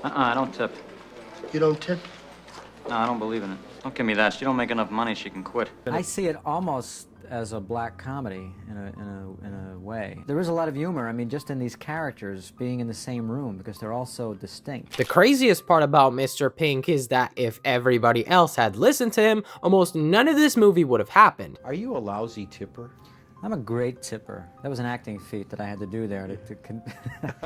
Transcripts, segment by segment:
I don't tip. You don't tip? No, I don't believe in it. Don't give me that. She don't make enough money, she can quit. I see it almost as a black comedy in a way. There is a lot of humor, I mean, just in these characters being in the same room because they're all so distinct. The craziest part about Mr. Pink is that if everybody else had listened to him, almost none of this movie would have happened. Are you a lousy tipper? I'm a great tipper. That was an acting feat that I had to do there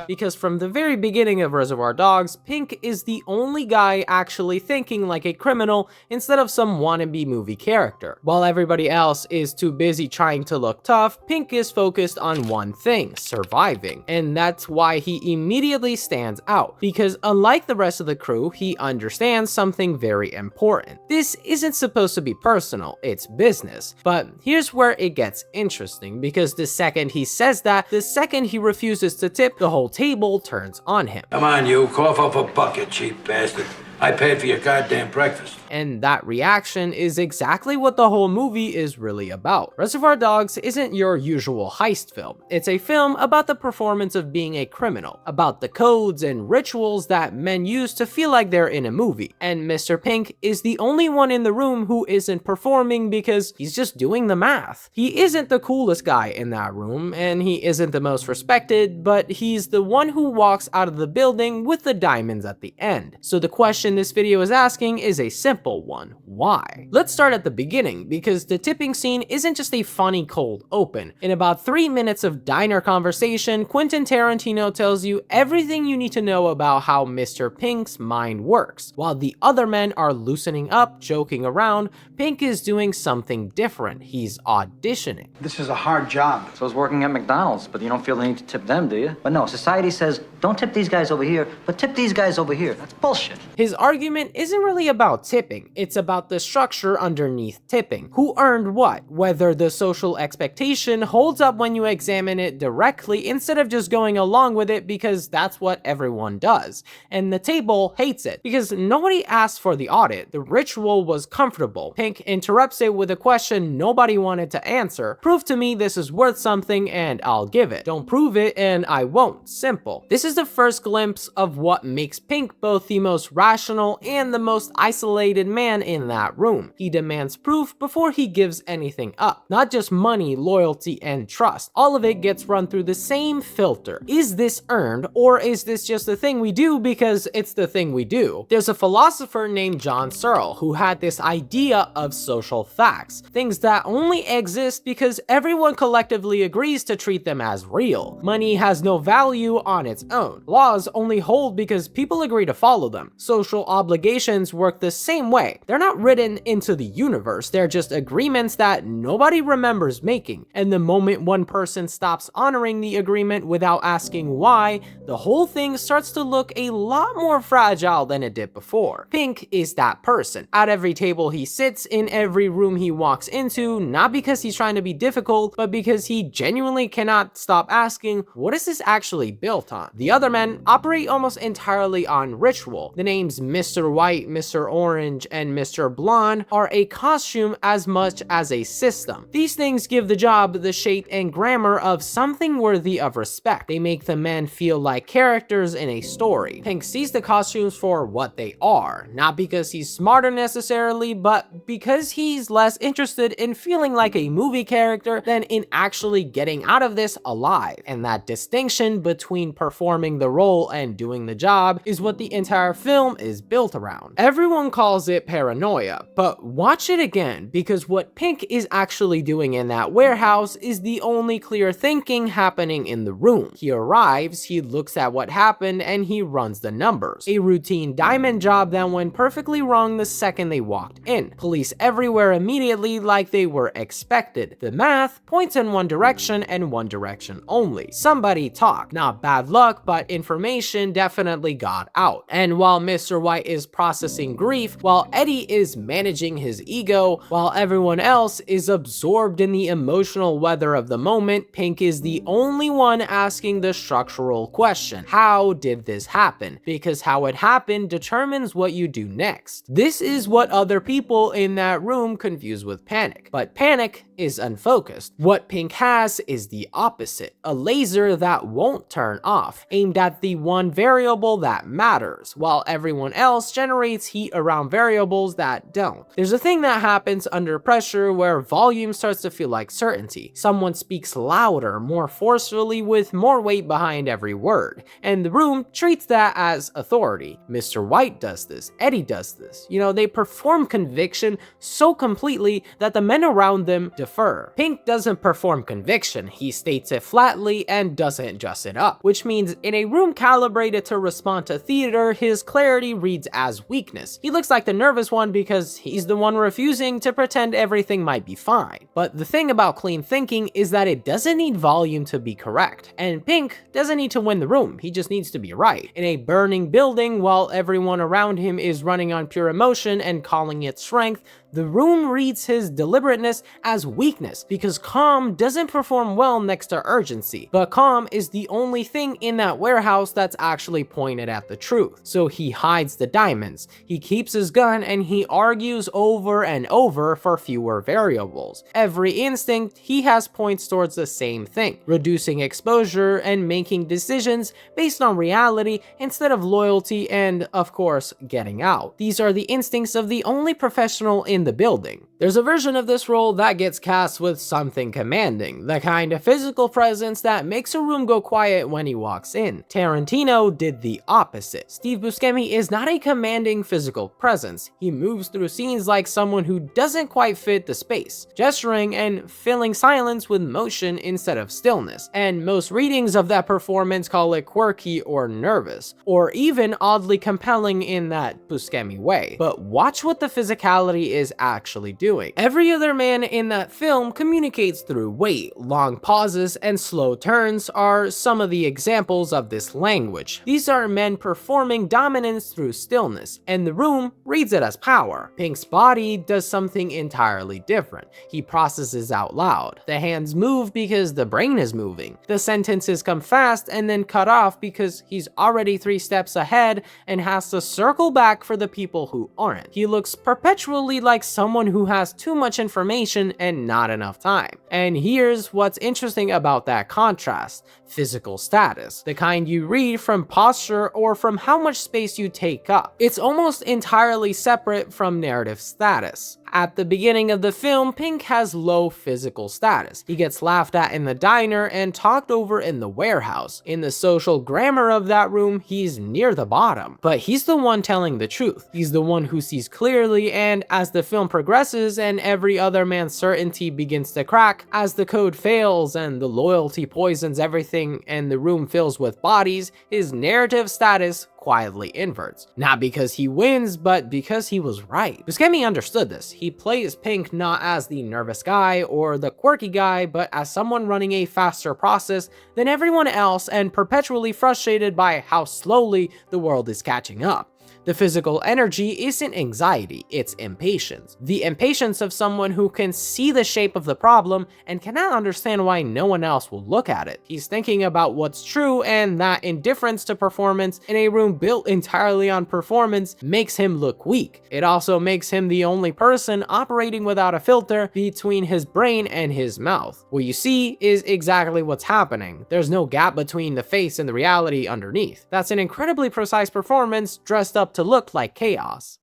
Because from the very beginning of Reservoir Dogs, Pink is the only guy actually thinking like a criminal instead of some wannabe movie character. While everybody else is too busy trying to look tough, Pink is focused on one thing, surviving. And that's why he immediately stands out, because unlike the rest of the crew, he understands something very important. This isn't supposed to be personal, it's business. But here's where it gets interesting, because the second he says that, the second he refuses to tip, the whole table turns on him. Come on, you. Cough up a bucket, cheap bastard. I paid for your goddamn breakfast. And that reaction is exactly what the whole movie is really about. Reservoir Dogs isn't your usual heist film. It's a film about the performance of being a criminal, about the codes and rituals that men use to feel like they're in a movie. And Mr. Pink is the only one in the room who isn't performing because he's just doing the math. He isn't the coolest guy in that room, and he isn't the most respected, but he's the one who walks out of the building with the diamonds at the end. So the question this video is asking is a simple one. Why? Let's start at the beginning, because the tipping scene isn't just a funny cold open. In about 3 minutes of diner conversation, Quentin Tarantino tells you everything you need to know about how Mr. Pink's mind works. While the other men are loosening up, joking around, Pink is doing something different. He's auditioning. This is a hard job. So is working at McDonald's, but you don't feel the need to tip them, do you? But no, society says, don't tip these guys over here, but tip these guys over here. That's bullshit. His argument isn't really about tipping, it's about the structure underneath tipping. Who earned what? Whether the social expectation holds up when you examine it directly instead of just going along with it because that's what everyone does. And the table hates it because nobody asked for the audit. The ritual was comfortable. Pink interrupts it with a question nobody wanted to answer. Prove to me this is worth something and I'll give it. Don't prove it and I won't. Simple. This is the first glimpse of what makes Pink both the most rational and the most isolated man in that room. He demands proof before he gives anything up. Not just money, loyalty, and trust. All of it gets run through the same filter. Is this earned, or is this just the thing we do because it's the thing we do? There's a philosopher named John Searle who had this idea of social facts, things that only exist because everyone collectively agrees to treat them as real. Money has no value on its own. Laws only hold because people agree to follow them. Social obligations work the same way. They're not written into the universe, they're just agreements that nobody remembers making. And the moment one person stops honoring the agreement without asking why, the whole thing starts to look a lot more fragile than it did before. Pink is that person. At every table he sits, in every room he walks into, not because he's trying to be difficult, but because he genuinely cannot stop asking, what is this actually built on? The other men operate almost entirely on ritual. The names Mr. White, Mr. Orange, and Mr. Blonde are a costume as much as a system. These things give the job the shape and grammar of something worthy of respect. They make the men feel like characters in a story. Pink sees the costumes for what they are, not because he's smarter necessarily, but because he's less interested in feeling like a movie character than in actually getting out of this alive. And that distinction between performing the role and doing the job is what the entire film is built around. Everyone calls it paranoia, but watch it again, because what Pink is actually doing in that warehouse is the only clear thinking happening in the room. He arrives, he looks at what happened, and he runs the numbers. A routine diamond job that went perfectly wrong the second they walked in. Police everywhere immediately like they were expected. The math points in one direction and one direction only. Somebody talked. Not bad luck, but information definitely got out. And while Mr. White is processing grief, while Eddie is managing his ego, while everyone else is absorbed in the emotional weather of the moment, Pink is the only one asking the structural question. How did this happen? Because how it happened determines what you do next. This is what other people in that room confuse with panic. But panic is unfocused. What Pink has is the opposite, a laser that won't turn off, aimed at the one variable that matters, while everyone else generates heat around variables that don't. There's a thing that happens under pressure where volume starts to feel like certainty. Someone speaks louder, more forcefully, with more weight behind every word, and the room treats that as authority. Mr. White does this, Eddie does this. You know, they perform conviction so completely that the men around them defer. Pink doesn't perform conviction, he states it flatly and doesn't dress it up, which means in a room calibrated to respond to theater, his clarity reads as weakness. He looks like the nervous one because he's the one refusing to pretend everything might be fine. But the thing about clean thinking is that it doesn't need volume to be correct, and Pink doesn't need to win the room, he just needs to be right. In a burning building, while everyone around him is running on pure emotion and calling it strength, the room reads his deliberateness as weakness because calm doesn't perform well next to urgency, but calm is the only thing in that warehouse that's actually pointed at the truth. So he hides the diamonds, he keeps his gun, and he argues over and over for fewer variables. Every instinct he has points towards the same thing, reducing exposure and making decisions based on reality instead of loyalty and, of course, getting out. These are the instincts of the only professional in the building. There's a version of this role that gets cast with something commanding, the kind of physical presence that makes a room go quiet when he walks in. Tarantino did the opposite. Steve Buscemi is not a commanding physical presence. He moves through scenes like someone who doesn't quite fit the space, gesturing and filling silence with motion instead of stillness. And most readings of that performance call it quirky or nervous, or even oddly compelling in that Buscemi way. But watch what the physicality is actually doing. Every other man in that film communicates through weight. Long pauses and slow turns are some of the examples of this language. These are men performing dominance through stillness, and the room reads it as power. Pink's body does something entirely different. He processes out loud. The hands move because the brain is moving. The sentences come fast and then cut off because he's already 3 steps ahead and has to circle back for the people who aren't. He looks perpetually like someone who has too much information and not enough time. And here's what's interesting about that contrast: physical status, the kind you read from posture or from how much space you take up. It's almost entirely separate from narrative status. At the beginning of the film, Pink has low physical status. He gets laughed at in the diner and talked over in the warehouse. In the social grammar of that room, he's near the bottom. But he's the one telling the truth. He's the one who sees clearly, and as the film progresses and every other man's certainty begins to crack, as the code fails and the loyalty poisons everything and the room fills with bodies, his narrative status quietly inverts. Not because he wins, but because he was right. Buscemi understood this. He plays Pink not as the nervous guy or the quirky guy, but as someone running a faster process than everyone else and perpetually frustrated by how slowly the world is catching up. The physical energy isn't anxiety, it's impatience. The impatience of someone who can see the shape of the problem and cannot understand why no one else will look at it. He's thinking about what's true, and that indifference to performance in a room built entirely on performance makes him look weak. It also makes him the only person operating without a filter between his brain and his mouth. What you see is exactly what's happening. There's no gap between the face and the reality underneath. That's an incredibly precise performance dressed up to look like chaos.